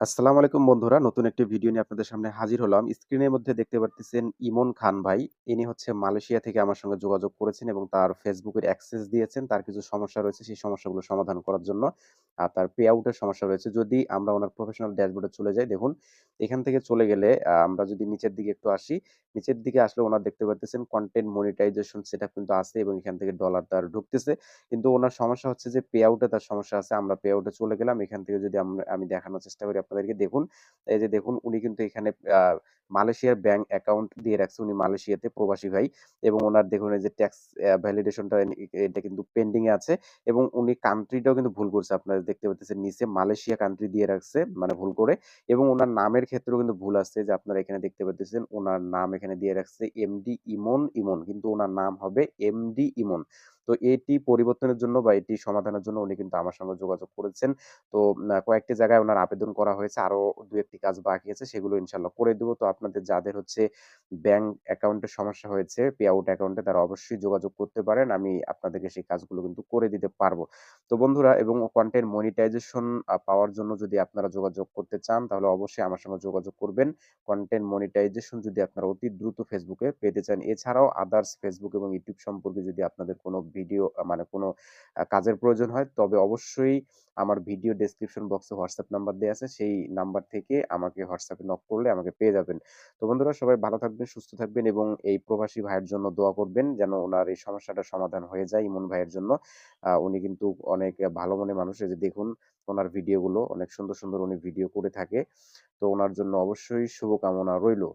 আসসালামু আলাইকুম বন্ধুরা। নতুন একটি ভিডিও নিয়ে আপনাদের সামনে হাজির হলাম। স্ক্রিনের মধ্যে দেখতে পারতেছেন ইমন খান ভাই। ইনি হচ্ছে মালয়েশিয়া থেকে আমার সঙ্গে যোগাযোগ করেছেন এবং তার Facebook এর অ্যাক্সেস দিয়েছেন। তার কিছু সমস্যা রয়েছে, সেই সমস্যাগুলো সমাধান করার জন্য। তার পে আউট এর সমস্যা রয়েছে। যদি আমরা উনার প্রফেশনাল ড্যাশবোর্ডে চলে যাই, দেখুন এখান থেকে চলে গেলে আমরা যদি নিচের দিকে একটু আসি, নিচের দিকে আসলে ওনার দেখতে পারতেছেন কনটেন্ট মনিটাইজেশন সেটআপ কিন্তু আছে এবং এখান থেকে ডলার তার ঢুকতেছে। কিন্তু ওনার সমস্যা হচ্ছে যে পে আউট এ তার সমস্যা আছে। আমরা পে আউট এ চলে গেলাম। এখান থেকে যদি আমি দেখানোর চেষ্টা করি আপনাদেরকে, দেখুন এই যে দেখুন উনি কিন্তু এখানে আ মালয়েশিয়ার ব্যাংক অ্যাকাউন্ট দিয়ে রাখছে। উনি মালয়েশিয়াতে প্রবাসী ভাই এবং উনার দেখুন এই যে ট্যাক্স ভ্যালিডেশনটা এটা কিন্তু পেন্ডিং এ আছে এবং উনি কান্ট্রিটাও কিন্তু ভুল করছে। আপনারা দেখতে পাচ্ছেন নিচে মালয়েশিয়া কান্ট্রি দিয়ে রাখছে মানে ভুল করে, এবং উনার নামের ক্ষেত্রেও কিন্তু ভুল আছে। যে আপনারা এখানে দেখতে পাচ্ছেন উনার নাম এখানে দিয়ে রাখছে এমডি ইমন, কিন্তু উনার নাম হবে এমডি ইমন। তো এটি পরিবর্তনের জন্য বা এটি সমাধানের জন্য উনি কিন্তু আমার সঙ্গে যোগাযোগ করেছেন। তো কয়েকটি জায়গায় উনার আবেদন করা হয়েছে। আরো ২-১ টি কাজ বাকি আছে। সেগুলো ইনশাআল্লাহ করে দিব। তো আপনাদের যাদের হচ্ছে ব্যাংক অ্যাকাউন্টে সমস্যা হয়েছে, পে আউট অ্যাকাউন্টে, তারা অবশ্যই যোগাযোগ করতে পারেন। আমি আপনাদেরকে সেই কাজগুলো কিন্তু করে দিতে পারব। তো বন্ধুরা, এবং কনটেন্ট মনিটাইজেশন পাওয়ার জন্য যদি আপনারা যোগাযোগ করতে চান, তাহলে অবশ্যই আমার সঙ্গে যোগাযোগ করবেন। কনটেন্ট মনিটাইজেশন যদি আপনারা অতি দ্রুত Facebook এ পেতে চান। এছাড়াও আদার্স Facebook এবং YouTube সম্পর্কে যদি আপনাদের কোনো ভিডিও মানে কোনো কাজের প্রয়োজন হয়, তবে অবশ্যই আমার ভিডিও ডেসক্রিপশন বক্সে হোয়াটসঅ্যাপ নাম্বার দেয়া আছে। সেই নাম্বার থেকে আমাকে হোয়াটসঅ্যাপে নক করলে আমাকে পেয়ে যাবেন। তো বন্ধুরা, সবাই ভালো থাকবেন, সুস্থ থাকবেন এবং এই প্রবাসী ভাইয়ের জন্য দোয়া করবেন যেন উনার এই সমস্যাটা সমাধান হয়ে যায় ইমন ভাইয়ের জন্য। উনি কিন্তু অনেক ভালো মনের মানুষ। এই যে দেখুন উনার ভিডিওগুলো অনেক সুন্দর, সুন্দর উনি ভিডিও করে থাকে। তো উনার জন্য অবশ্যই শুভকামনা রইলো।